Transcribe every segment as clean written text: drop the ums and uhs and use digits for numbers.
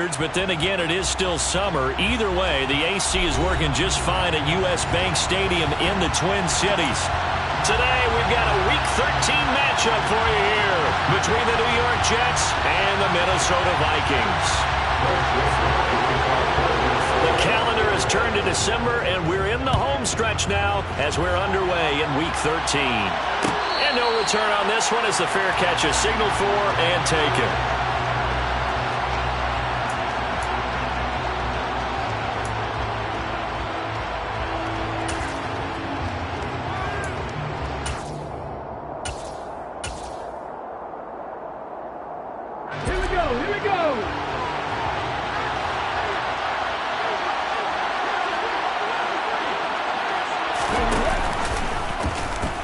But then again, it is still summer. Either way, the AC is working just fine at U.S. Bank Stadium in the Twin Cities. Today, we've got a Week 13 matchup for you here between the New York Jets and the Minnesota Vikings. The calendar has turned to December, and we're in the home stretch now as we're underway in Week 13. And no return on this one as the fair catch is signaled for and taken.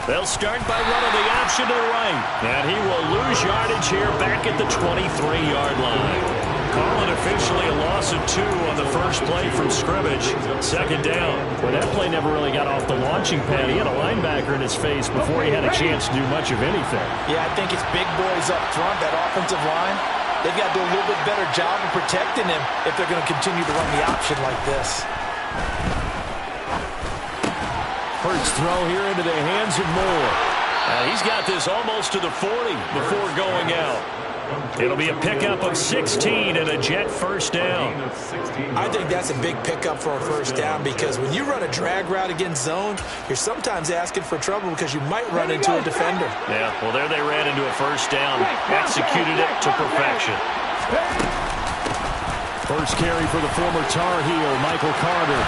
They'll start by running the option to the right. And he will lose yardage here back at the 23-yard line. Call it officially a loss of 2 on the first play from scrimmage. Second down. Well, that play never really got off the launching pad. He had a linebacker in his face before he had a chance to do much of anything. Yeah, I think it's big boys up front, that offensive line. They've got to do a little bit better job of protecting him if they're going to continue to run the option like this. First throw here into the hands of Moore. He's got this almost to the 40 before going out. It'll be a pickup of 16 and a Jet first down. I think that's a big pickup for a first down because when you run a drag route against zone, you're sometimes asking for trouble because you might run into a defender. Yeah, well, there they ran into a first down. Executed it to perfection. First carry for the former Tar Heel, Michael Carter.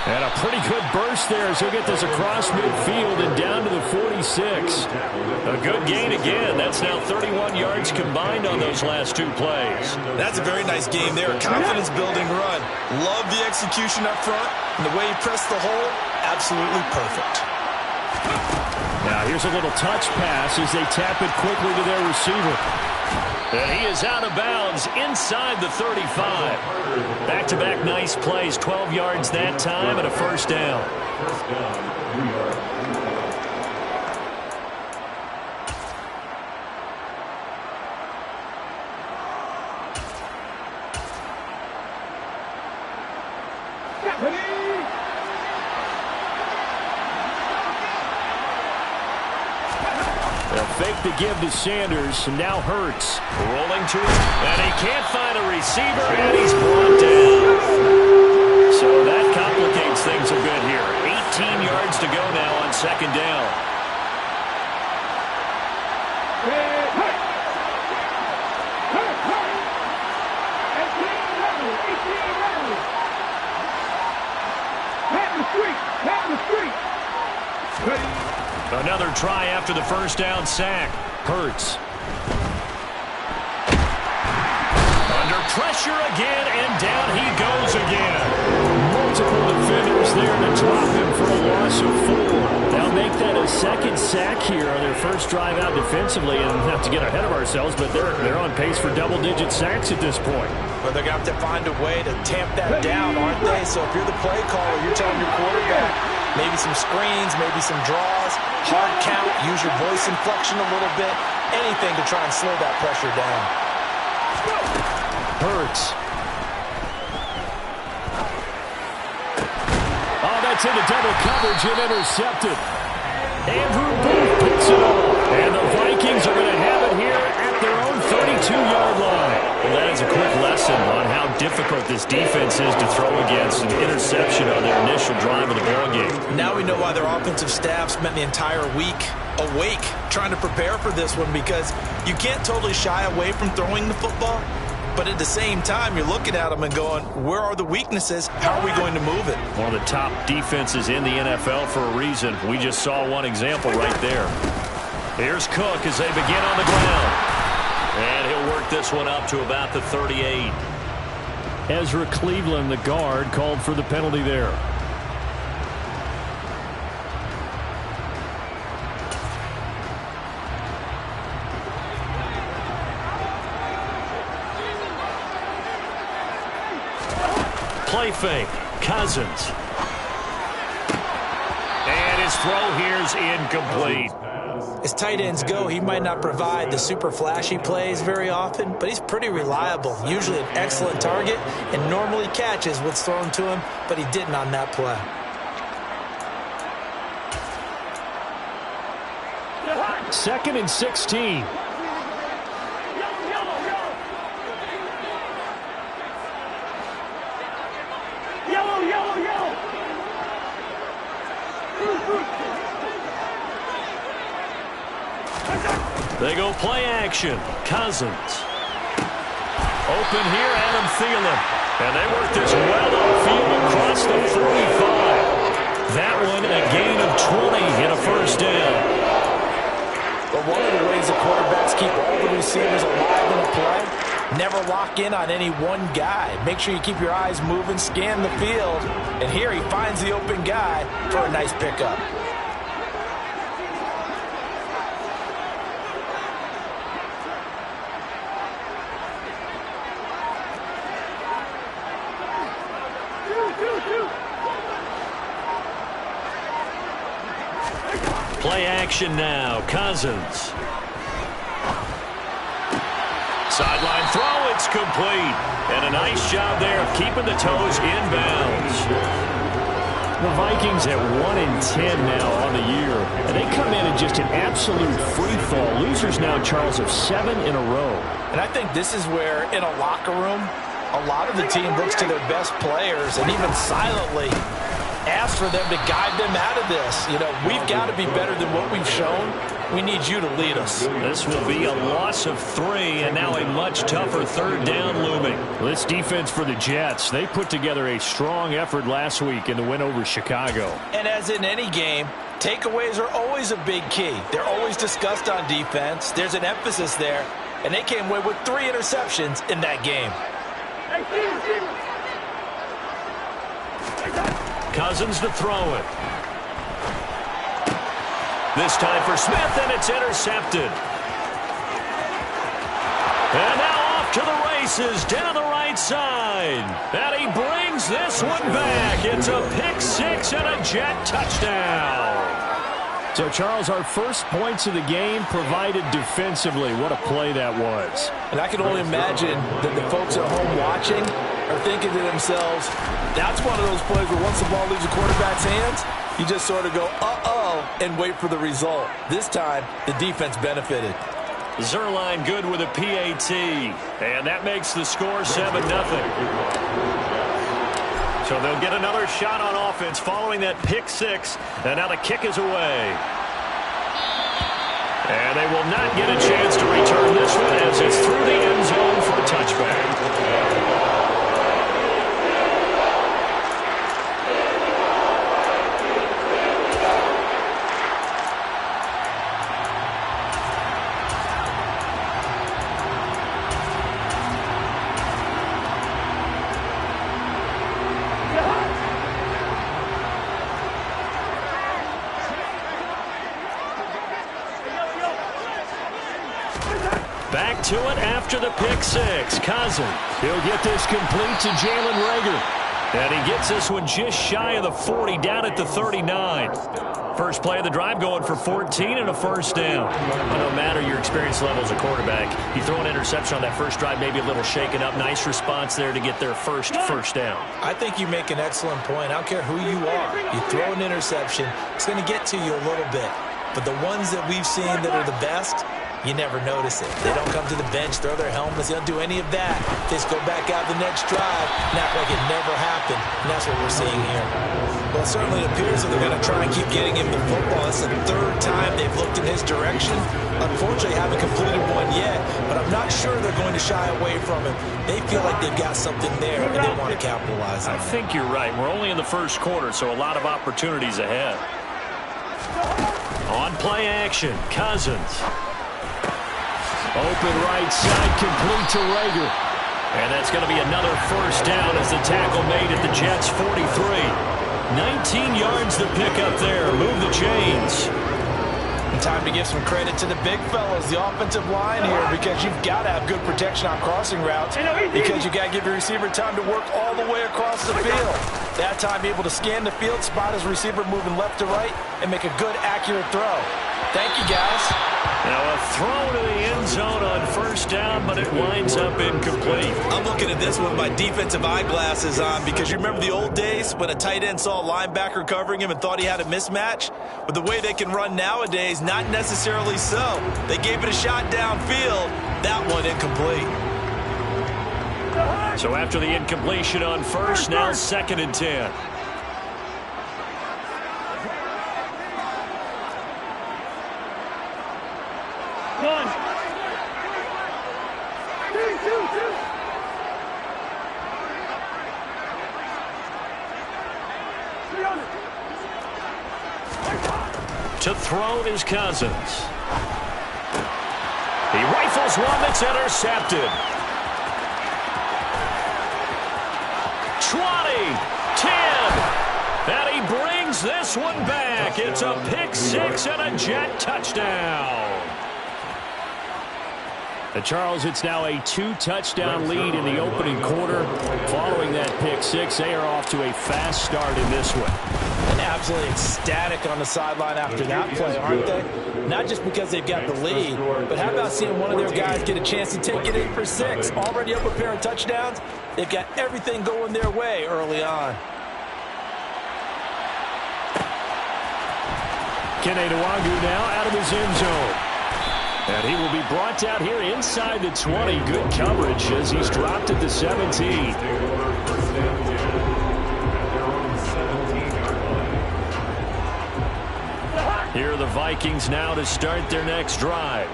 And a pretty good burst there as he'll get this across midfield and down to the 46. A good gain again. That's now 31 yards combined on those last 2 plays. That's a very nice game there. A confidence-building run. Love the execution up front. And the way he pressed the hole, absolutely perfect. Now here's a little touch pass as they tap it quickly to their receiver. And he is out of bounds inside the 35. Back-to-back nice plays, 12 yards that time and a first down. Fake the give to Sanders, and now Hurts. Rolling to him, and he can't find a receiver, and he's brought down. So that complicates things a bit here. 18 yards to go now on second down. Another try after the first down sack. Hurts. Under pressure again, and down he goes again. Multiple defenders there to drop him for a loss of 4. They'll make that a second sack here on their first drive out defensively, and not to get ahead of ourselves, but they're on pace for double-digit sacks at this point. But they're going to have to find a way to tamp that down, aren't they? So if you're the play caller, you're telling your quarterback, maybe some screens, maybe some draws, hard count, use your voice inflection a little bit, anything to try and slow that pressure down. Hurts. Oh, that's into double coverage and intercepted. Andrew Booth picks it up. And the Vikings are going to have it here at their own 32-yard line. Well, that is a quick lesson on how difficult this defense is to throw against an interception on their initial drive of the ballgame. Now we know why their offensive staff spent the entire week awake trying to prepare for this one, because you can't totally shy away from throwing the football, but at the same time, you're looking at them and going, where are the weaknesses? How are we going to move it? One of the top defenses in the NFL for a reason. We just saw one example right there. Here's Cook as they begin on the ground. And he'll work this one up to about the 38. Ezra Cleveland, the guard, called for the penalty there. Play fake. Cousins. And his throw here is incomplete. As tight ends go, he might not provide the super flashy plays very often, but he's pretty reliable, usually an excellent target, and normally catches what's thrown to him, but he didn't on that play. Second and 16. They go play action. Cousins. Open here, Adam Thielen. And they work this well upfield across the 45. That one a gain of 20 and a first down. But one of the ways the quarterbacks keep all the receivers alive in a play, never lock in on any one guy. Make sure you keep your eyes moving, scan the field. And here he finds the open guy for a nice pickup. Play action now. Cousins. Sideline throw. It's complete. And a nice job there of keeping the toes in bounds. The Vikings at 1-10 now on the year. And they come in just an absolute free fall. Losers now, Charles, of 7 in a row. And I think this is where, in a locker room, a lot of the team looks to their best players and even silently ask for them to guide them out of this. You know, we've got to be better than what we've shown. We need you to lead us. This will be a loss of 3, and now a much tougher third down looming. This defense for the Jets, they put together a strong effort last week in the win over Chicago. And as in any game, takeaways are always a big key. They're always discussed on defense. There's an emphasis there, and they came away with 3 interceptions in that game. Cousins to throw it. This time for Smith, and it's intercepted. And now off to the races down the right side. And he brings this one back. It's a pick 6 and a Jet touchdown. So, Charles, our first points of the game provided defensively. What a play that was. And I can only imagine that the folks at home watching are thinking to themselves, that's one of those plays where once the ball leaves the quarterback's hands, you just sort of go, uh-oh, and wait for the result. This time, the defense benefited. Zerline good with a PAT. And that makes the score 7-0. So they'll get another shot on offense following that pick 6. And now the kick is away. And they will not get a chance to return this one as it's through the end zone for a touchback. Back to it after the pick 6. Cousins. He'll get this complete to Jalen Reagor. And he gets this one just shy of the 40, down at the 39. First play of the drive going for 14 and a first down. Well, no matter your experience level as a quarterback, you throw an interception on that first drive, maybe a little shaken up. Nice response there to get their first down. I think you make an excellent point. I don't care who you are. You throw an interception, it's going to get to you a little bit. But the ones that we've seen that are the best, you never notice it. They don't come to the bench, throw their helmets. They don't do any of that. They just go back out the next drive and act like it never happened. And that's what we're seeing here. Well, it certainly appears that they're going to try and keep getting him the football. It's the 3rd time they've looked in his direction. Unfortunately, haven't completed one yet, but I'm not sure they're going to shy away from him. They feel like they've got something there, and they want to capitalize on it. I think you're right. We're only in the first quarter, so a lot of opportunities ahead. On play action, Cousins. Open right side, complete to Reagor. And that's going to be another first down as the tackle made at the Jets' 43. 19 yards to pick up there. Move the chains. And time to give some credit to the big fellas, the offensive line here, because you've got to have good protection on crossing routes, because you've got to give your receiver time to work all the way across the field. That time able to scan the field, spot his receiver moving left to right, and make a good, accurate throw. Thank you, guys. Now a throw to the end zone on first down, but it winds up incomplete. I'm looking at this with my defensive eyeglasses on because you remember the old days when a tight end saw a linebacker covering him and thought he had a mismatch? With the way they can run nowadays, not necessarily so. They gave it a shot downfield. That one incomplete. So after the incompletion on first, now 2nd and 10. To throw is Cousins. He rifles one that's intercepted. 20, 10, and he brings this one back. It's a pick six and a Jet touchdown. Charles, it's now a 2-touchdown lead in the opening quarter. Following that pick six, they are off to a fast start in this one. And absolutely ecstatic on the sideline after that play, aren't they? Not just because they've got the lead, but how about seeing one of their guys get a chance to take it in for 6? Already up a pair of touchdowns. They've got everything going their way early on. Kene Nwangu now out of his end zone. And he will be brought down here inside the 20. Good coverage as he's dropped at the 17. Here are the Vikings now to start their next drive.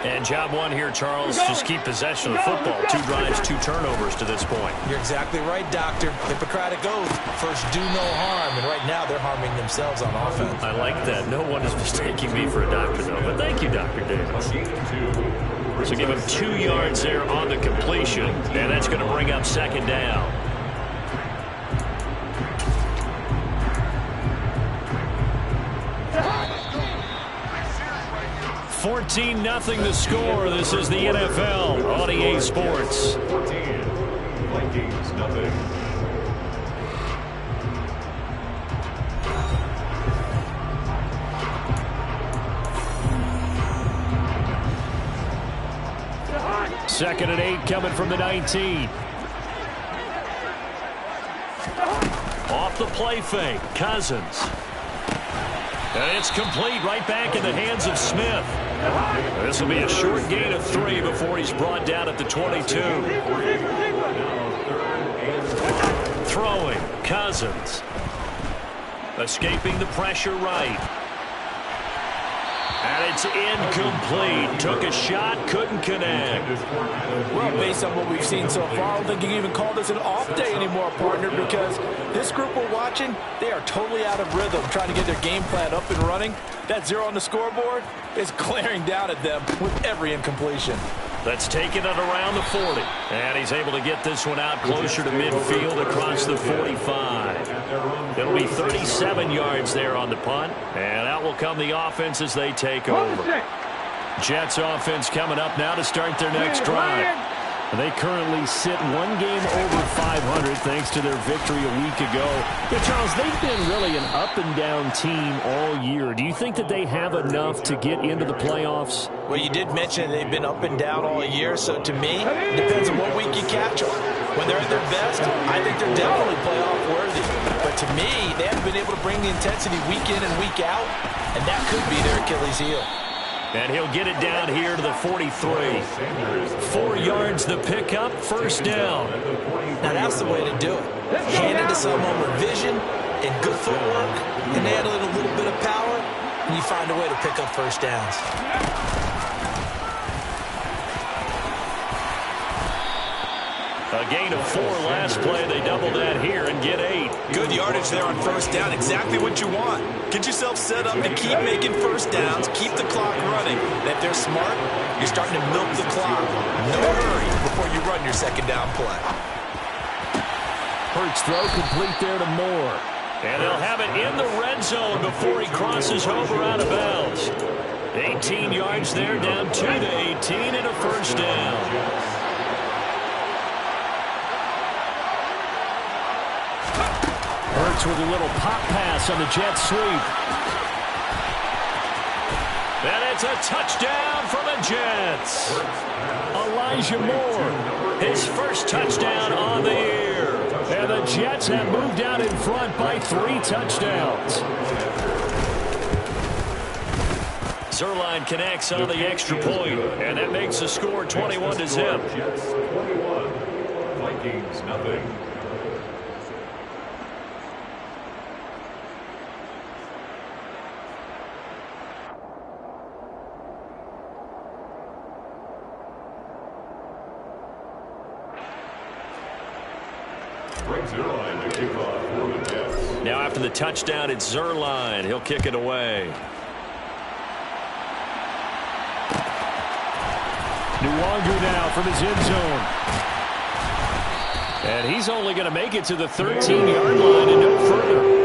And job one here, Charles, just keep possession of the football. 2 drives, 2 turnovers to this point. You're exactly right, Doctor. Hippocratic oath. First, do no harm. And right now, they're harming themselves on offense. I like that. No one is mistaking me for a doctor, though. But thank you, Dr. Davis. So give him 2 yards there on the completion. And that's going to bring up 2nd down. 14-0 the score. This is the NFL on EA Sports. 14, Vikings, nothing. Second and 8 coming from the 19. Off the play fake, Cousins. And it's complete right back in the hands of Smith. This will be a short gain of 3 before he's brought down at the 22. Throwing, Cousins. Escaping the pressure right. And it's incomplete. Took a shot, couldn't connect. Well, based on what we've seen so far, I don't think you can even call this an off day anymore, partner, because this group we're watching, they are totally out of rhythm, trying to get their game plan up and running. That 0 on the scoreboard is glaring down at them with every incompletion. That's taken it around the 40. And he's able to get this one out closer to midfield across the 45. It'll be 37 yards there on the punt. And out will come the offense as they take over. Jets offense coming up now to start their next drive. They currently sit 1 game over 500 thanks to their victory a week ago. Yeah, Charles, they've been really an up-and-down team all year. Do you think that they have enough to get into the playoffs? Well, you did mention they've been up and down all year, so to me, it depends on what week you catch them. When they're at their best, I think they're definitely playoff worthy. But to me, they haven't been able to bring the intensity week in and week out, and that could be their Achilles heel. And he'll get it down here to the 43. 4 yards the pickup, first down. Now that's the way to do it. Hand it to someone with vision and good footwork, and add a little bit of power, and you find a way to pick up first downs. A gain of 4 last play. They double that here and get 8. Good yardage there on first down. Exactly what you want. Get yourself set up to keep making first downs, keep the clock running. And if they're smart, you're starting to milk the clock. No hurry before you run your second down play. Hurts throw complete there to Moore. And they'll have it in the red zone before he crosses over out of bounds. 18 yards there, down 2 to 18 and a first down. Hurts with a little pop pass on the jet sweep. And it's a touchdown for the Jets. Elijah Moore, his first touchdown on the year. And the Jets have moved out in front by 3 touchdowns. Zerline connects on the extra point, and that makes the score 21-0. Jets 21, Vikings nothing. Now after the touchdown, it's Zerline. He'll kick it away. Nwangu now from his end zone. And he's only going to make it to the 13-yard line and no further.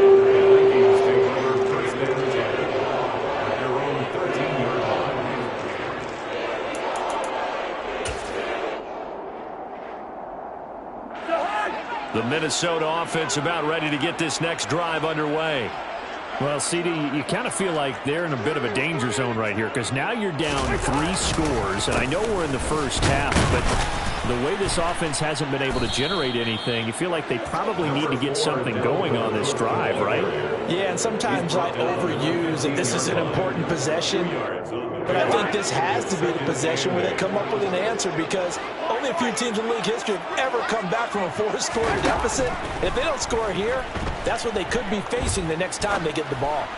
The Minnesota offense about ready to get this next drive underway. Well, CD, you kind of feel like they're in a bit of a danger zone right here because now you're down 3 scores, and I know we're in the first half, but the way this offense hasn't been able to generate anything, you feel like they probably need to get something going on this drive, right? Yeah, and sometimes I overuse that this is an important possession, but I think this has to be the possession where they come up with an answer because only a few teams in league history have ever come back from a 4-score deficit. If they don't score here, that's what they could be facing the next time they get the ball.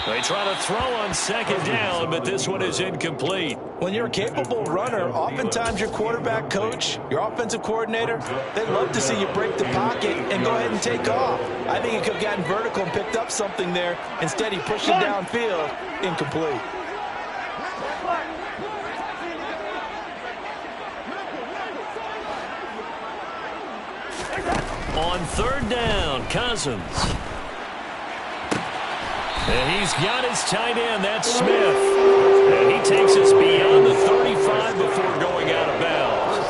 They try to throw on second down, but this one is incomplete. When you're a capable runner, oftentimes your quarterback coach, your offensive coordinator, they love to see you break the pocket and go ahead and take off. I think he could have gotten vertical and picked up something there. Instead, he pushed it downfield, incomplete. On third down, Cousins. And he's got his tight end, that's Smith. And he takes us beyond the 35 before going out of bounds.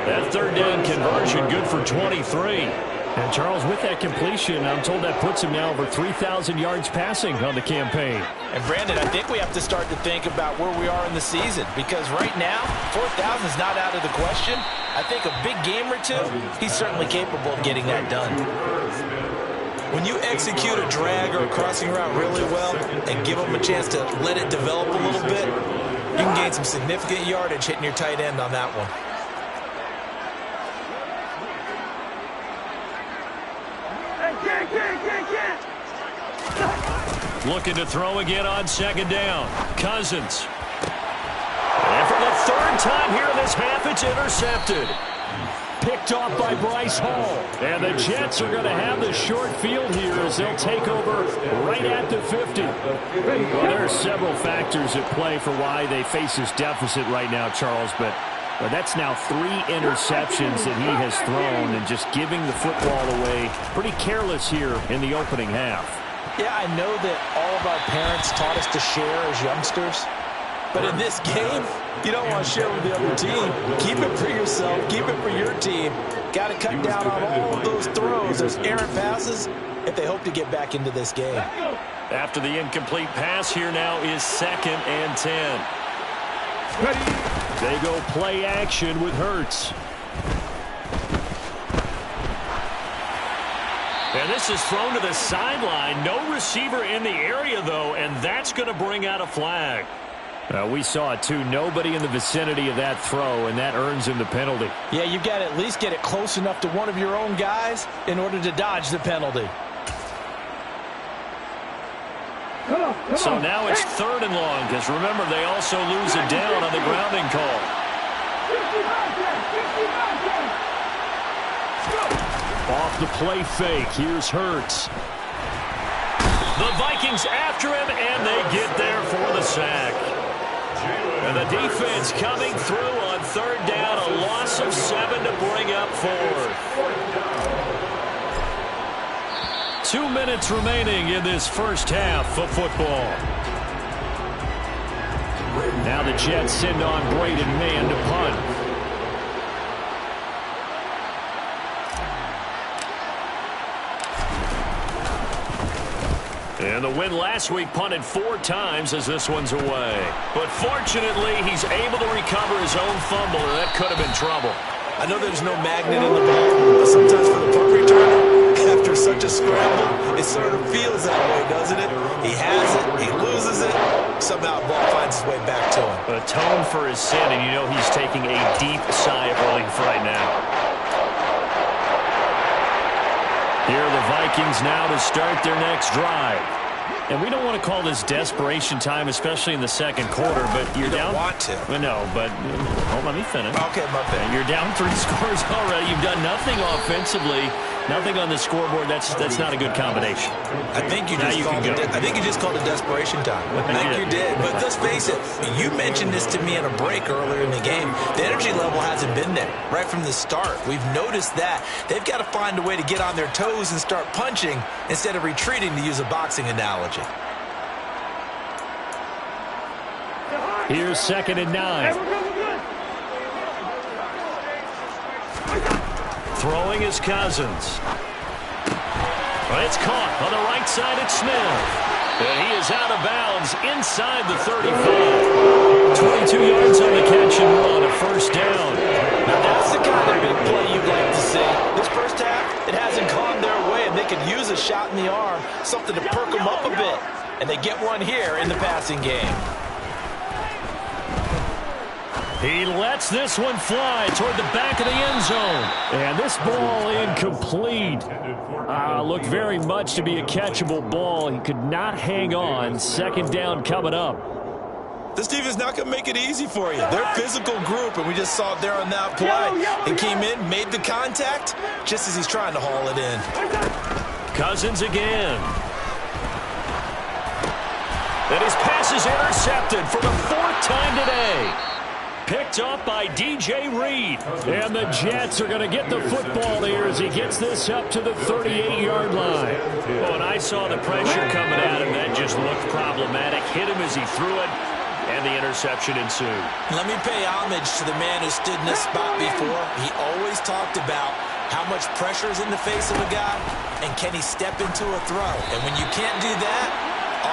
That third down conversion good for 23. And Charles, with that completion, I'm told that puts him now over 3,000 yards passing on the campaign. And Brandon, I think we have to start to think about where we are in the season because right now, 4,000 is not out of the question. I think a big game or two, he's certainly capable of getting that done. When you execute a drag or a crossing route really well and give them a chance to let it develop a little bit, you can gain some significant yardage hitting your tight end on that one. Looking to throw again on second down. Cousins. And for the third time here in this half, it's intercepted. Picked off by Bryce Hall. And the Jets are going to have the short field here as they'll take over right at the 50. Well, there are several factors at play for why they face this deficit right now, Charles, but that's now 3 interceptions that he has thrown and just giving the football away pretty careless here in the opening half. Yeah, I know that all of our parents taught us to share as youngsters. But in this game, you don't want to share with the other team. Keep it for yourself. Keep it for your team. Got to cut down on all of those throws, those errant passes, if they hope to get back into this game. After the incomplete pass, here now is 2nd and 10. They go play action with Hurts. And this is thrown to the sideline. No receiver in the area, though, and that's going to bring out a flag. We saw it, too. Nobody in the vicinity of that throw, and that earns him the penalty. Yeah, you've got to at least get it close enough to one of your own guys in order to dodge the penalty. So now it's 3rd and long, because remember, they also lose a down on the grounding call. Off the play fake, here's Hurts. The Vikings after him, and they get there for the sack. And the defense coming through on 3rd down, a loss of 7 to bring up 4th. 2 minutes remaining in this first half of football. Now the Jets send on Braden Mann to punt. And the win last week punted 4 times as this one's away. But fortunately, he's able to recover his own fumble, and that could have been trouble. I know there's no magnet in the ball, but sometimes for the punt returner, after such a scramble, it sort of feels that way, doesn't it? He has it, he loses it, somehow the ball finds its way back to him. Atone for his sin, and you know he's taking a deep sigh of relief right now. Here are the Vikings now to start their next drive. And we don't want to call this desperation time, especially in the second quarter, but you're down. You don't want to. No, but let me finish. Okay, my bad. You're down 3 scores already. You've done nothing offensively, nothing on the scoreboard. That's not a good combination. I think you just called it desperation time. I think you did. But let's face it, you mentioned this to me in a break earlier in the game. The energy level hasn't been there right from the start. We've noticed that. They've got to find a way to get on their toes and start punching instead of retreating, to use a boxing analogy. Here's 2nd and 9. Throwing is Cousins. It's caught on the right side at Smith. And he is out of bounds inside the 35. 22 yards on the catch and run, a first down. Now that's the kind of big play you'd like to see. This first half, it hasn't gone their way, and they could use a shot in the arm, something to perk them up a bit. And they get one here in the passing game. He lets this one fly toward the back of the end zone. And this ball incomplete. Looked very much to be a catchable ball. He could not hang on. 2nd down coming up. This team is not going to make it easy for you. They're a physical group, and we just saw it there on that play. He came in, made the contact, just as he's trying to haul it in. Cousins again. And his pass is intercepted for the 4th time today. Picked up by DJ Reed. And the Jets are going to get the football here as he gets this up to the 38-yard line. Oh, and I saw the pressure coming at him. That just looked problematic. Hit him as he threw it, and the interception ensued. Let me pay homage to the man who stood in this spot before. He always talked about how much pressure is in the face of a guy, and can he step into a throw. And when you can't do that,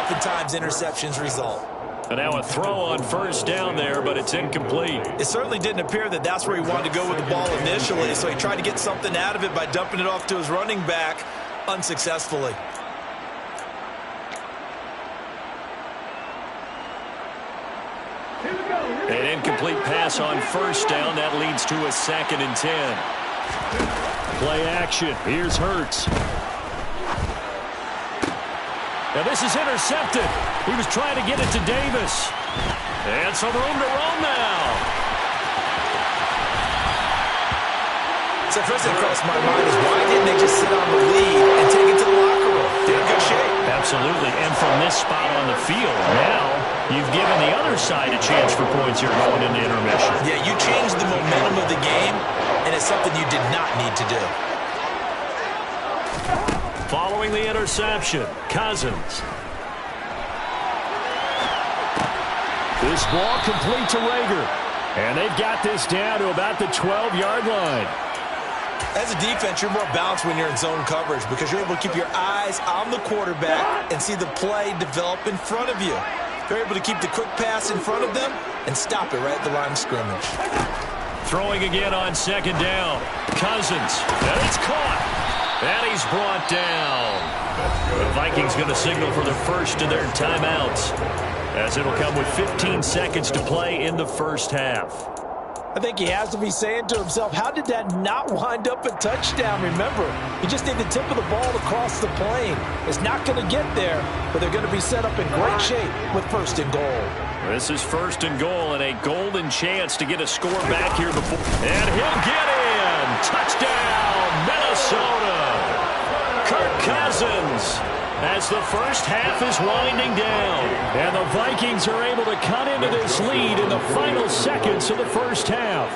oftentimes interceptions result. And now a throw on 1st down there, but it's incomplete. It certainly didn't appear that that's where he wanted to go with the ball initially, so he tried to get something out of it by dumping it off to his running back unsuccessfully. An incomplete pass on 1st down. That leads to a 2nd and 10. Play action. Here's Hurts. Now this is intercepted. He was trying to get it to Davis. And some room to roam now. So first thing crossed my mind is, why didn't they just sit on the lead and take it to the locker room? They're in good shape. Absolutely. And from this spot on the field, now you've given the other side a chance for points here going into intermission. Yeah, you changed the momentum of the game, and it's something you did not need to do. Following the interception, Cousins. This ball complete to Rager. And they've got this down to about the 12-yard line. As a defense, you're more balanced when you're in zone coverage because you're able to keep your eyes on the quarterback and see the play develop in front of you. You're able to keep the quick pass in front of them and stop it right at the line of scrimmage. Throwing again on 2nd down. Cousins. And it's caught. And he's brought down. The Vikings going to signal for the first of their timeouts, as it'll come with 15 seconds to play in the 1st half. I think he has to be saying to himself, how did that not wind up a touchdown? Remember, he just need the tip of the ball to cross the plane. It's not going to get there, but they're going to be set up in great shape with 1st and goal. This is 1st and goal and a golden chance to get a score back here before. And he'll get in. Touchdown, Minnesota. Kirk Cousins, as the 1st half is winding down. And the Vikings are able to cut into this lead in the final seconds of the 1st half.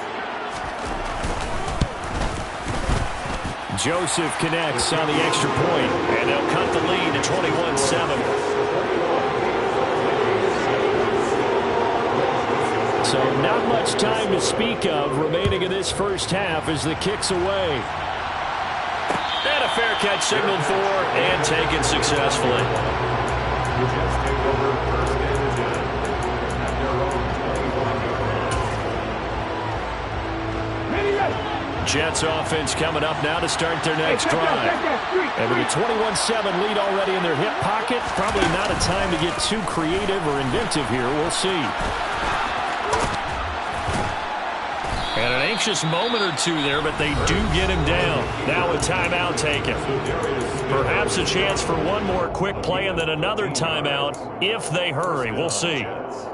Joseph connects on the extra point, and they'll cut the lead to 21-7. So not much time to speak of remaining in this 1st half as the kick's away. And a fair catch signaled for and taken successfully. The Jets take over first and 10 at their own 21 yard line. Jets offense coming up now to start their next drive. And with a 21-7 lead already in their hip pocket, probably not a time to get too creative or inventive here. We'll see. And an anxious moment or two there, but they do get him down. Now a timeout taken. Perhaps a chance for one more quick play and then another timeout if they hurry. We'll see.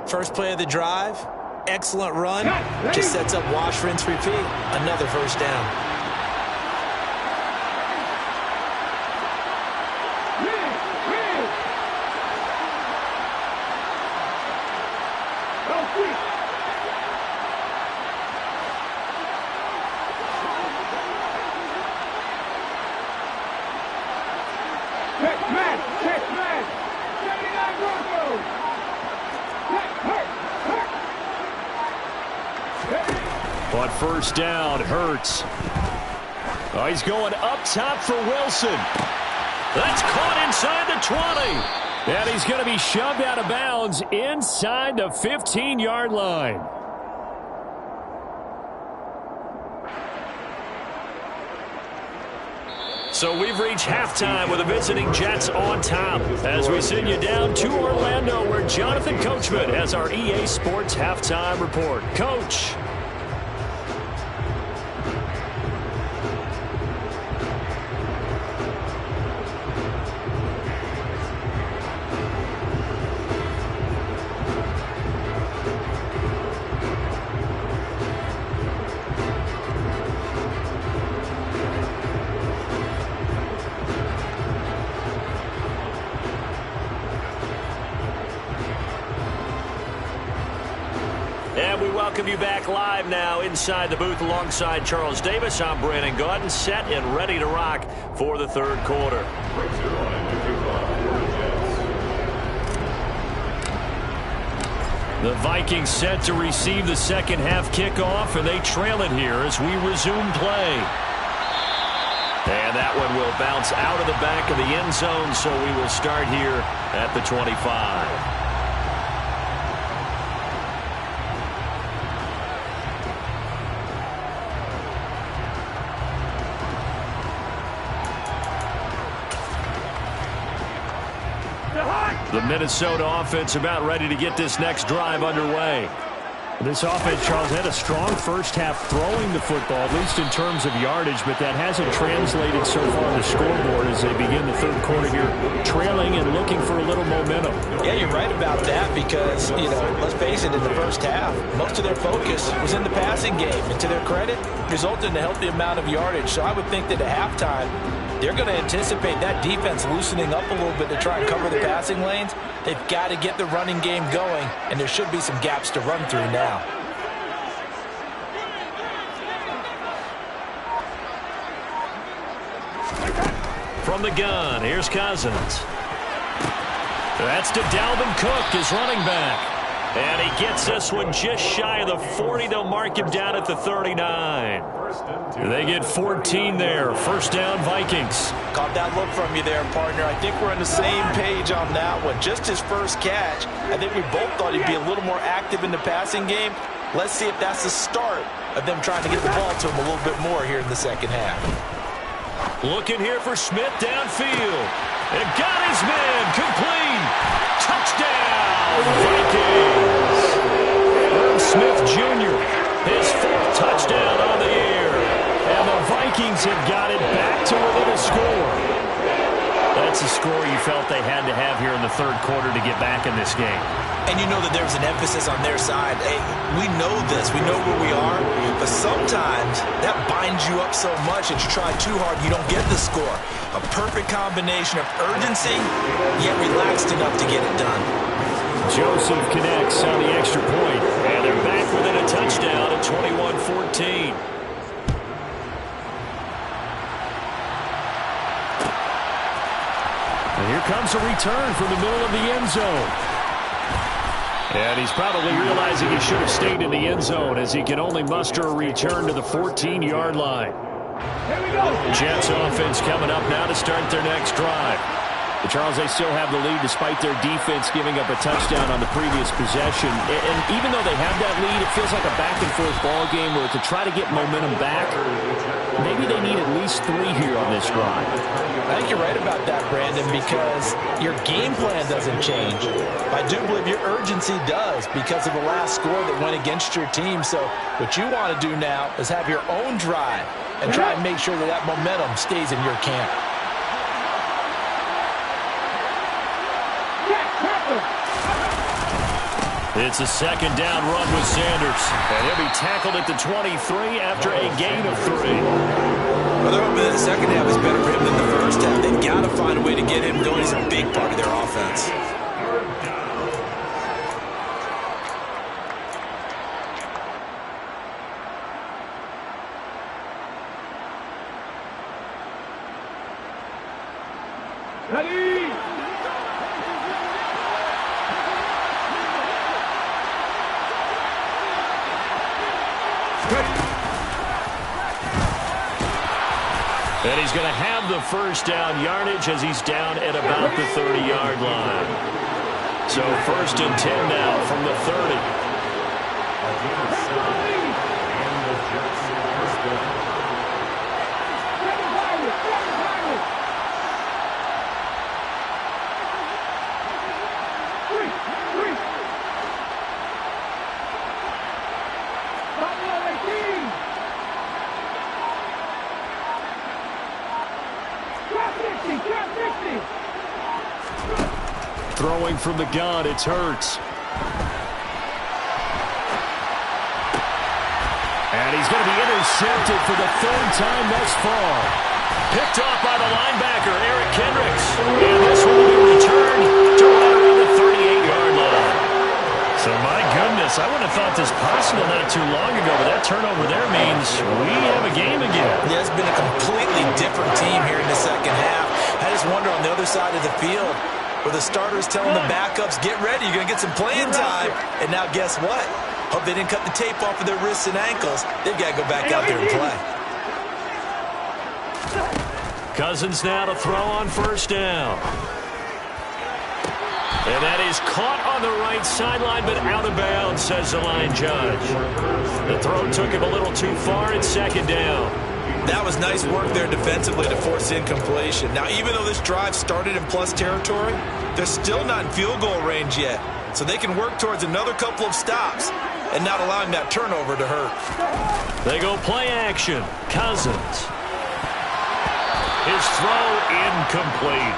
First play of the drive, excellent run. Just sets up wash, rinse, repeat. Another first down. On first down, Hurts. Oh, he's going up top for Wilson. That's caught inside the 20. And he's going to be shoved out of bounds inside the 15-yard line. So we've reached halftime with the visiting Jets on top as we send you down to Orlando where Jonathan Coachman has our EA Sports halftime report. Coach. And we welcome you back live now inside the booth alongside Charles Davis. I'm Brandon Gaudin, set and ready to rock for the third quarter. The Vikings set to receive the second half kickoff, and they trail it here as we resume play. And that one will bounce out of the back of the end zone, so we will start here at the 25. The Minnesota offense about ready to get this next drive underway. This offense, Charles, had a strong first half throwing the football, at least in terms of yardage, but that hasn't translated so far on the scoreboard as they begin the third quarter here, trailing and looking for a little momentum. Yeah, you're right about that because, let's face it, in the first half, most of their focus was in the passing game. And to their credit, resulted in a healthy amount of yardage. So I would think that at halftime, they're going to anticipate that defense loosening up a little bit to try and cover the passing lanes. They've got to get the running game going, and there should be some gaps to run through now. From the gun, here's Cousins. That's to Dalvin Cook, his running back. And he gets this one just shy of the 40. They'll mark him down at the 39. They get 14 there. First down, Vikings. Caught that look from you there, partner. I think we're on the same page on that one. Just his first catch. I think we both thought he'd be a little more active in the passing game. Let's see if that's the start of them trying to get the ball to him a little bit more here in the second half. Looking here for Smith downfield. And got his man complete. Touchdown, Vikings. Irv Smith Jr., his fourth touchdown on the year. And the Vikings have got it back to a little score. That's a score you felt they had to have here in the third quarter to get back in this game. And you know that there's an emphasis on their side. Hey, we know this. We know where we are. But sometimes that binds you up so much that you try too hard, you don't get the score. A perfect combination of urgency, yet relaxed enough to get it done. Joseph connects on the extra point. And they're back within a touchdown at 21-14. And here comes a return from the middle of the end zone. And he's probably realizing he should have stayed in the end zone as he can only muster a return to the 14-yard line. Jets offense coming up now to start their next drive. But Charles, they still have the lead despite their defense giving up a touchdown on the previous possession. And even though they have that lead, it feels like a back-and-forth ball game where to try to get momentum back, maybe they need at least 3 here on this drive. I think you're right about that, Brandon, because your game plan doesn't change. I do believe your urgency does because of the last score that went against your team. So what you want to do now is have your own drive and try and make sure that that momentum stays in your camp. It's a second down run with Sanders. And he'll be tackled at the 23 after a gain of 3. Well, they're hoping that the second half is better for him than the first half. They've got to find a way to get him going. He's a big part of their offense. Ready? And he's going to have the first down yardage as he's down at about the 30-yard line. So 1st and 10 now from the 30. Throwing from the gun, it's Hurts. And he's going to be intercepted for the 3rd time thus far. Picked off by the linebacker, Eric Kendricks. And this one will be returned to right around the 38-yard line. So, my goodness, I wouldn't have thought this possible not too long ago, but that turnover there means we have a game again. Yeah, it's been a completely different team here in the second half. I just wonder on the other side of the field, where the starters telling the backups, get ready, you're going to get some playing time. And now guess what? Hope they didn't cut the tape off of their wrists and ankles. They've got to go back out there and play. Cousins now to throw on 1st down. And that is caught on the right sideline, but out of bounds, says the line judge. The throw took him a little too far. It's 2nd down. That was nice work there defensively to force incompletion. Now, even though this drive started in plus territory, they're still not in field goal range yet. So they can work towards another couple of stops and not allowing that turnover to hurt. They go play action. Cousins. His throw incomplete.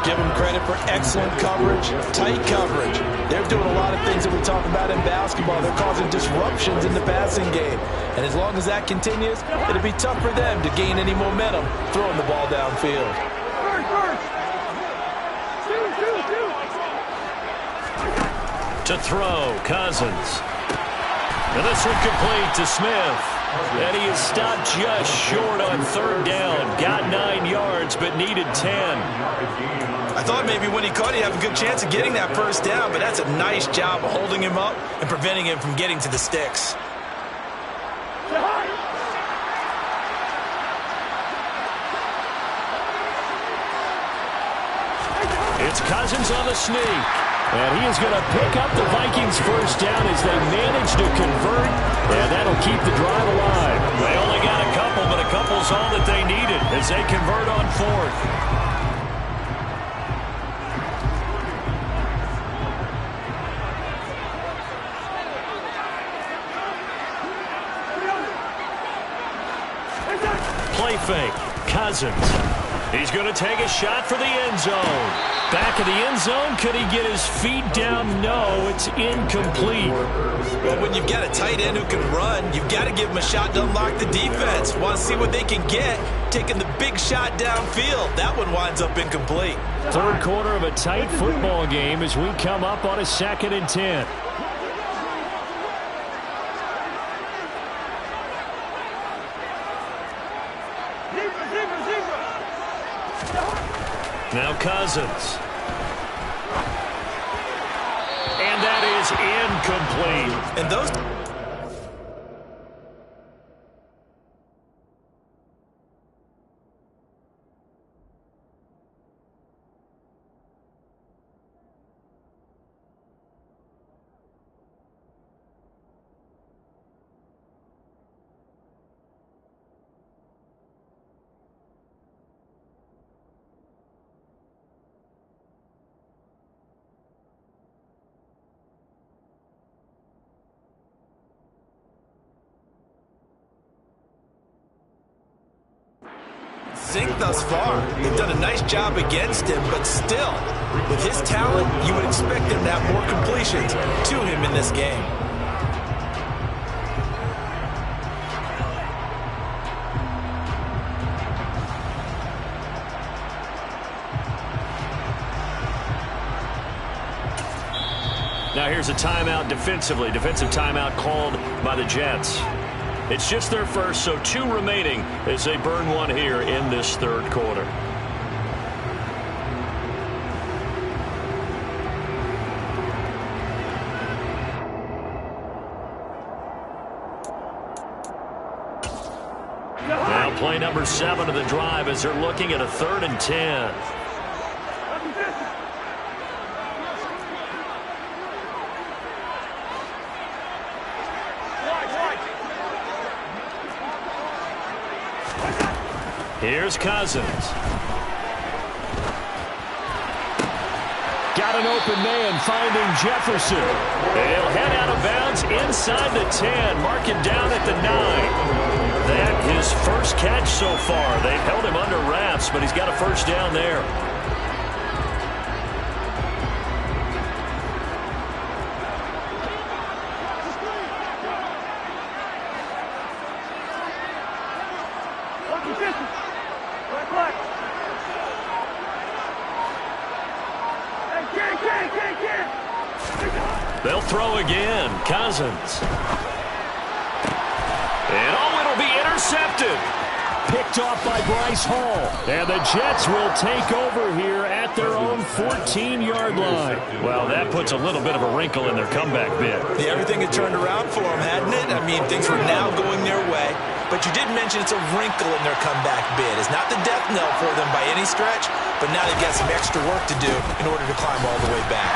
Give them credit for excellent coverage, tight coverage. They're doing a lot of things that we talk about in basketball. They're causing disruptions in the passing game. And as long as that continues, it'll be tough for them to gain any momentum throwing the ball downfield. To throw, Cousins. And this one complete to Smith. And he is stopped just short on 3rd down. Got 9 yards, but needed 10. I thought maybe when he caught, he'd have a good chance of getting that 1st down, but that's a nice job of holding him up and preventing him from getting to the sticks. It's Cousins on the sneak. And he is going to pick up the Vikings' 1st down as they manage to convert. And that'll keep the drive alive. They only got a couple, but a couple's all that they needed as they convert on 4th. Play fake. Cousins. He's going to take a shot for the end zone. Back of the end zone. Could he get his feet down? No, it's incomplete. Well, when you've got a tight end who can run, you've got to give him a shot to unlock the defense. Want to see what they can get. Taking the big shot downfield. That one winds up incomplete. 3rd quarter of a tight football game as we come up on a 2nd and 10. Now Cousins. And that is incomplete. And those sync thus far. They've done a nice job against him, but still, with his talent, you would expect him to have more completions to him in this game. Now here's a timeout defensively. Defensive timeout called by the Jets. It's just their first, so 2 remaining as they burn one here in this third quarter. Now play number 7 of the drive as they're looking at a 3rd and 10. Here's Cousins. Got an open man finding Jefferson. He'll head out of bounds inside the 10. Mark him down at the 9. That his first catch so far. They've held him under wraps, but he's got a first down there. They'll throw again. Cousins. And it'll be intercepted. Picked off by Bryce Hall. And the Jets will take over here at their own 14-yard line. Well, that puts a little bit of a wrinkle in their comeback bid. Yeah, everything had turned around for them, hadn't it? I mean, things were now going their way. But you did mention it's a wrinkle in their comeback bid. It's not the death knell for them by any stretch, but now they've got some extra work to do in order to climb all the way back.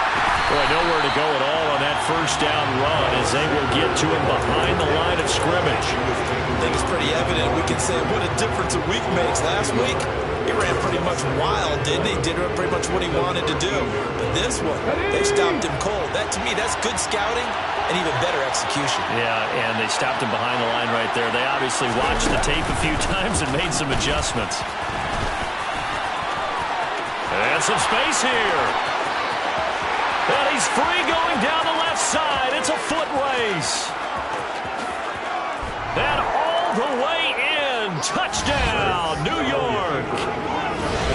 Boy, nowhere to go at all on that first down run as they will get to him behind the line of scrimmage. I think it's pretty evident. We can say what a difference a week makes. Last week, he ran pretty much wild, didn't he? Did pretty much what he wanted to do. But this one, they stopped him cold. That, to me, that's good scouting and even better execution. Yeah, and they stopped him behind the line right there. They obviously watched the tape a few times and made some adjustments. And some space here. And he's free going down the left side. It's a foot race. And all the way in. Touchdown, New York.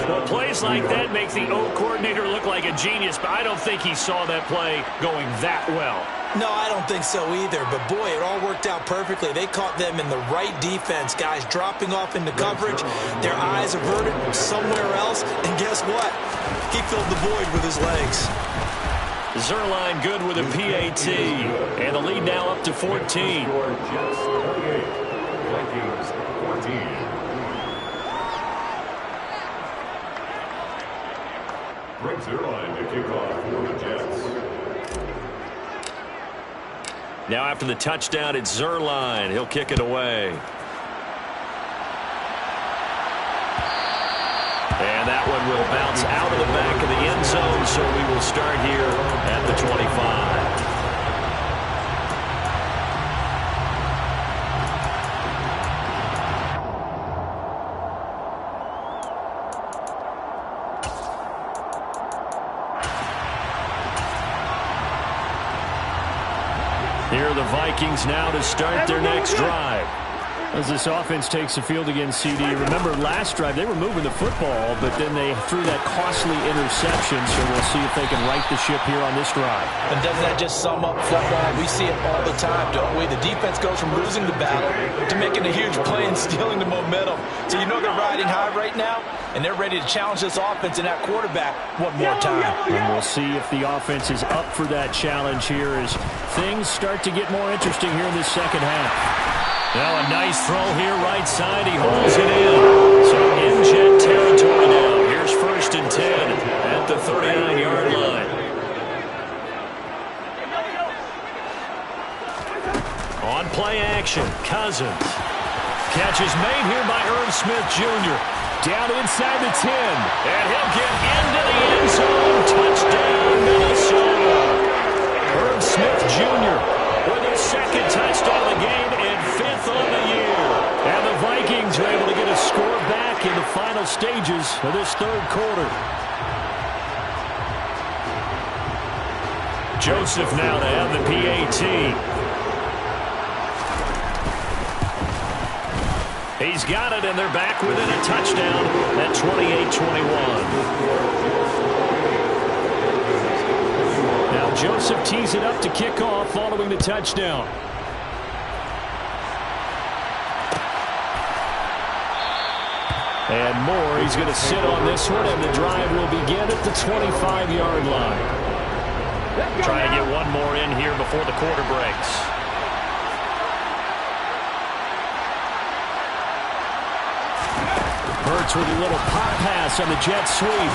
Well, plays like that make the O coordinator look like a genius, but I don't think he saw that play going that well. No, I don't think so either. But, boy, it all worked out perfectly. They caught them in the right defense. Guys dropping off into coverage. Their eyes averted somewhere else. And guess what? He filled the void with his legs. Zerline good with a PAT. And the lead now up to 14. Jets 38, Vikings 14. Greg Zerline to kick off for the Jets. Now after the touchdown, it's Zerline. He'll kick it away. And that one will bounce out of the back of the end zone, so we will start here at the 25. Here are the Vikings now to start their next drive. As this offense takes the field against CD, remember last drive they were moving the football, but then they threw that costly interception, so we'll see if they can right the ship here on this drive. And doesn't that just sum up football? We see it all the time, don't we? The defense goes from losing the battle to making a huge play and stealing the momentum. So you know they're riding high right now, and they're ready to challenge this offense and that quarterback one more time. And we'll see if the offense is up for that challenge here as things start to get more interesting here in this second half. Now a nice throw here right side. He holds it in. So in Jet territory now. Here's 1st and 10 at the 39-yard line. On play action, Cousins. Catch is made here by Irv Smith Jr. Down inside the 10. And he'll get into the end zone. Touchdown, Minnesota. Irv Smith Jr. with his 2nd touchdown of the game and 5th on the year. And the Vikings are able to get a score back in the final final stages of this third quarter. Joseph now to have the PAT. He's got it, and they're back within a touchdown at 28-21. Now Joseph tees it up to kick off following the touchdown. And more, he's going to sit on this one, and the drive will begin at the 25-yard line. Trying to get one more in here before the quarter breaks. Hurts with a little pop pass on the jet sweep.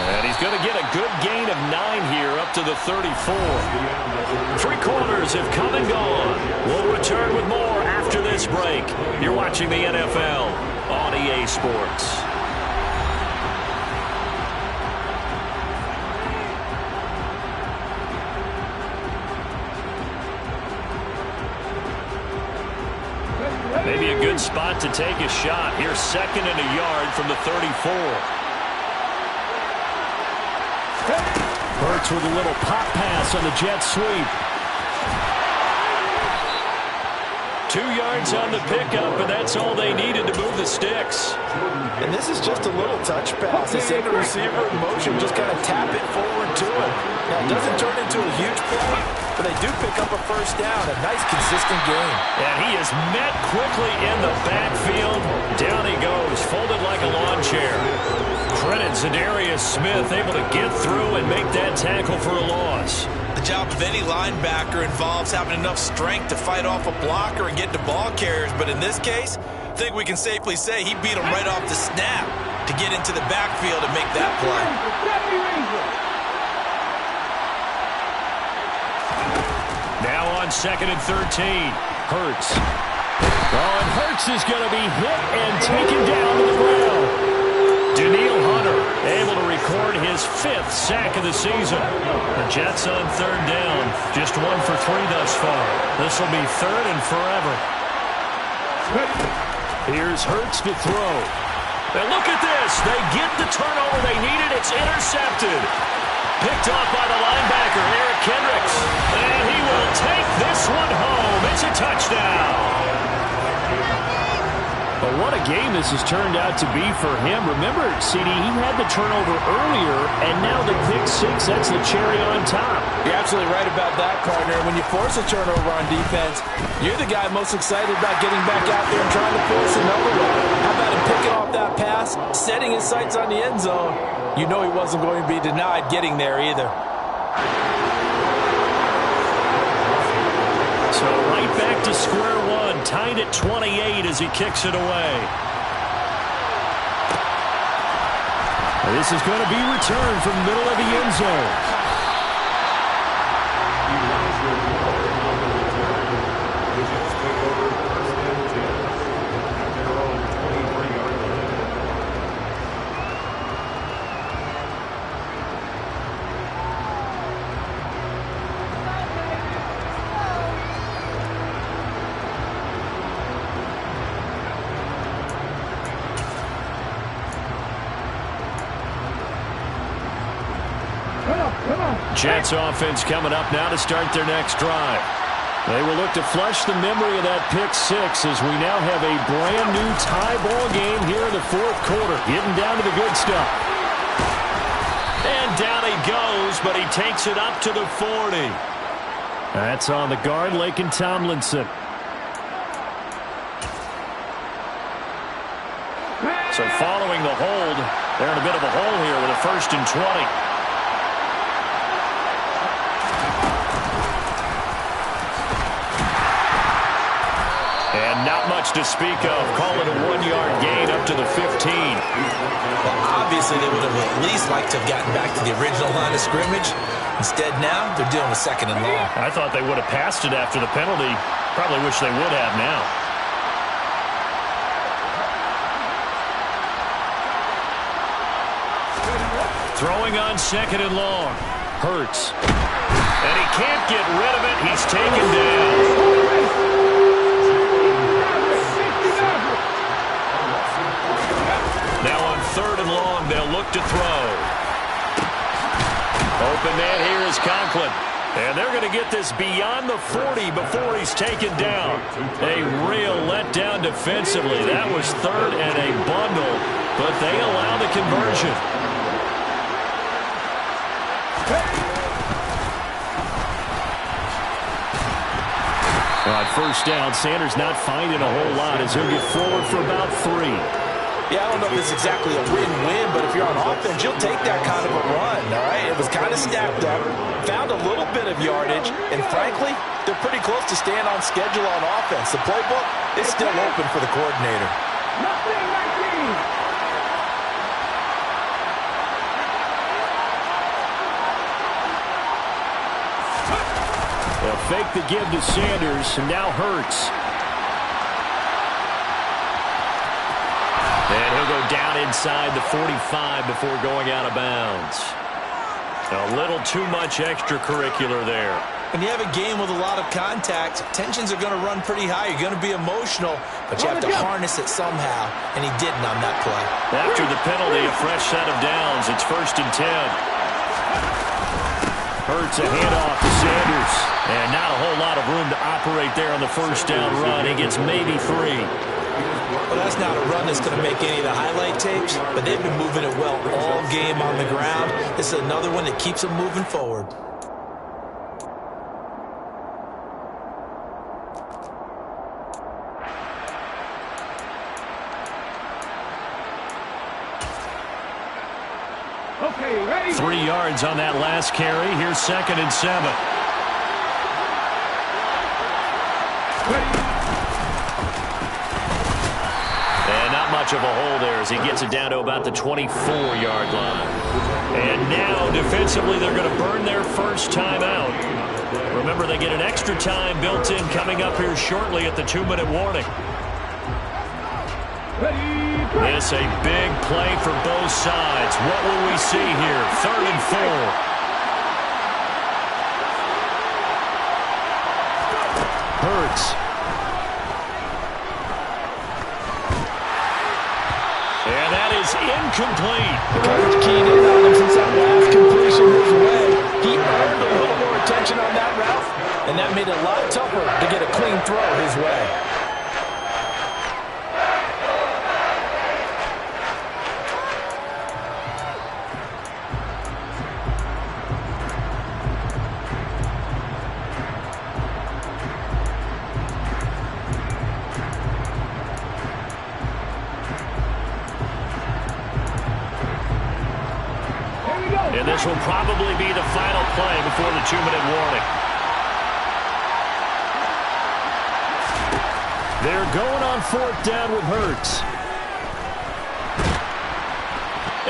And he's going to get a good gain of 9 here up to the 34. 3 quarters have come and gone. We'll return with more after this break. You're watching the NFL on EA Sports. Maybe a good spot to take a shot. Here's 2nd and a yard from the 34. Hurts with a little pop pass on the jet sweep. 2 yards on the pickup, and that's all they needed to move the sticks. And this is just a little touch pass. They send the receiver in motion, just kind of tap it forward to him. Now, it doesn't turn into a huge play, but they do pick up a first down. A nice, consistent game. And he is met quickly in the backfield. Down he goes, folded like a lawn chair. Credit Zadarius Smith, able to get through and make that tackle for a loss. The job of any linebacker involves having enough strength to fight off a blocker and get to ball carriers. But in this case, I think we can safely say he beat him right off the snap to get into the backfield and make that play. Now on 2nd and 13. Hurts. Oh, and Hurts is going to be hit and taken down to the ground. Daniil Hunter able to record his 5th sack of the season. The Jets on 3rd down. Just 1 for 3 thus far. This will be 3rd and forever. Here's Hurts to throw. And look at this. They get the turnover they needed. It's intercepted. Picked off by the linebacker, Eric Kendricks. And he will take this one home. It's a touchdown. But what a game this has turned out to be for him. Remember, CD, he had the turnover earlier, and now the pick 6, that's the cherry on top. You're absolutely right about that, partner. When you force a turnover on defense, you're the guy most excited about getting back out there and trying to force another one. How about him picking off that pass, setting his sights on the end zone? You know he wasn't going to be denied getting there either. So right back to square one, tied at 28 as he kicks it away. This is going to be returned from the middle of the end zone. Jets offense coming up now to start their next drive. They will look to flush the memory of that pick 6 as we now have a brand new tie ball game here in the 4th quarter. Getting down to the good stuff. And down he goes, but he takes it up to the 40. That's on the guard, Laken Tomlinson. So following the hold, they're in a bit of a hole here with a 1st and 20. And not much to speak of. Call it a 1-yard gain up to the 15. Well, obviously they would have at least liked to have gotten back to the original line of scrimmage. Instead now, they're dealing with 2nd and long. I thought they would have passed it after the penalty. Probably wish they would have now. Throwing on 2nd and long. Hurts. And he can't get rid of it. He's taken down. look to throw. Open man here is Conklin. And they're going to get this beyond the 40 before he's taken down. A real letdown defensively. That was third and a bundle, but they allow the conversion. On first down, Sanders not finding a whole lot as he'll get forward for about 3. Yeah, I don't know if it's exactly a win-win, but if you're on offense, you'll take that kind of a run, all right? It was kind of stacked up, found a little bit of yardage, and frankly, they're pretty close to staying on schedule on offense. The playbook is still open for the coordinator. They'll fake the give to Sanders, and now Hurts. And he'll go down inside the 45 before going out of bounds. A little too much extracurricular there. When you have a game with a lot of contact, tensions are going to run pretty high. You're going to be emotional, but you have to harness it somehow, and he didn't on that play. After the penalty, a fresh set of downs. It's 1st and 10. Hurts a handoff to Sanders. And not a whole lot of room to operate there on the first down run. He gets maybe 3. Well, that's not a run that's going to make any of the highlight tapes, but they've been moving it well all game on the ground. This is another one that keeps them moving forward. Okay, ready? 3 yards on that last carry. Here's 2nd and 7. And not much of a hole there as he gets it down to about the 24-yard line. And now, defensively, they're going to burn their first time out. Remember, they get an extra time built in coming up here shortly at the 2-minute warning. This a big play for both sides. What will we see here? 3rd and 4. Hurts. And that is incomplete. Coverage keyed in on him since that last completion his way. He earned a little more attention on that route, and that made it a lot tougher to get a clean throw his way. And this will probably be the final play before the 2-minute warning. They're going on 4th down with Hurts.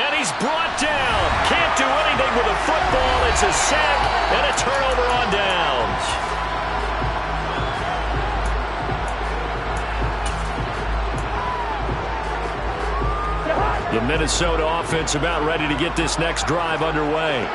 And he's brought down. Can't do anything with a football. It's a sack and a turnover on downs. The Minnesota offense about ready to get this next drive underway.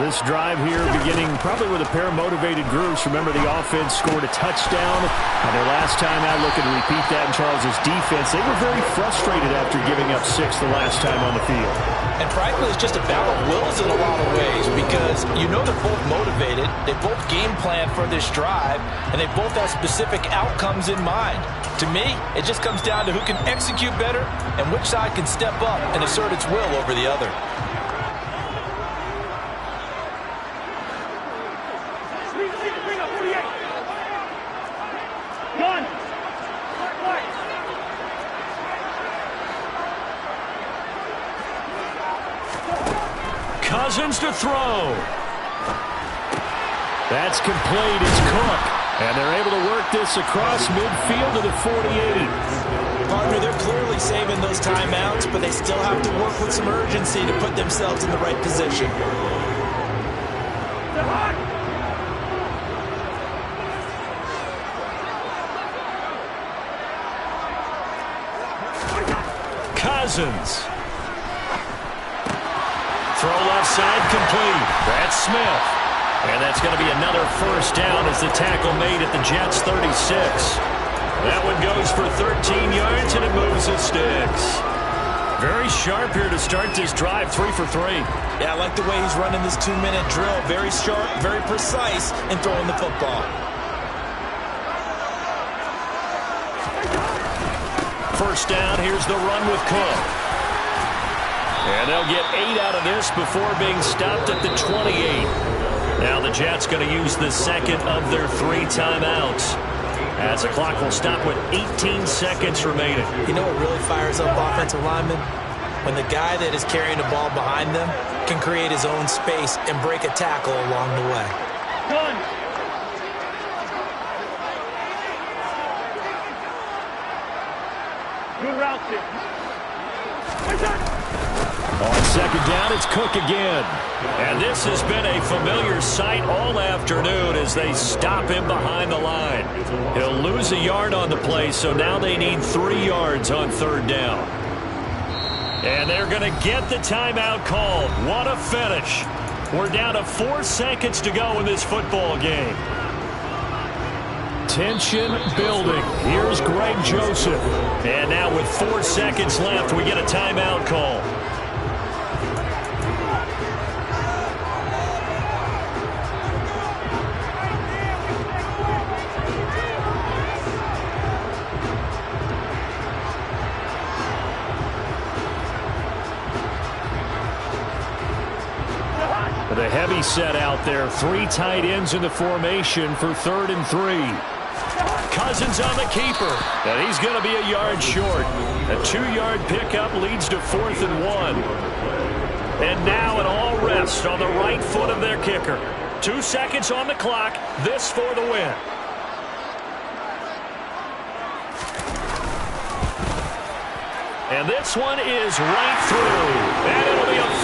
This drive here beginning probably with a pair of motivated groups. Remember, the offense scored a touchdown on their last time out. Looking to repeat that in Charles's defense. They were very frustrated after giving up 6 the last time on the field. And frankly, it's just a battle of wills in a lot of ways because you know they're both motivated. They both game plan for this drive, and they both have specific outcomes in mind. To me, it just comes down to who can execute better and which side can step up and assert its will over the other. Cousins to throw. That's complete. It's Cook. And they're able to work this across midfield to the 48. Partner, they're clearly saving those timeouts, but they still have to work with some urgency to put themselves in the right position. Cousins. Throw left side complete. That's Smith. And that's going to be another first down as the tackle made at the Jets' 36. That one goes for 13 yards, and it moves the sticks. Very sharp here to start this drive, 3 for 3. Yeah, I like the way he's running this 2-minute drill. Very sharp, very precise in throwing the football. First down, here's the run with Cook. And they'll get 8 out of this before being stopped at the 28. Now the Jets going to use the second of their 3 timeouts, as the clock will stop with 18 seconds remaining. You know what really fires up offensive linemen? When the guy that is carrying the ball behind them can create his own space and break a tackle along the way. Good route there. On second down, it's Cook again. And this has been a familiar sight all afternoon as they stop him behind the line. He'll lose a yard on the play, so now they need 3 yards on third down. And they're going to get the timeout called. What a finish. We're down to 4 seconds to go in this football game. Tension building. Here's Greg Joseph. And now with 4 seconds left, we get a timeout call. The heavy set out there. 3 tight ends in the formation for 3rd and 3. Cousins on the keeper, and he's going to be a yard short. A 2-yard pickup leads to 4th and 1. And now an all rest on the right foot of their kicker. 2 seconds on the clock. This for the win. And this one is right through. And it'll be a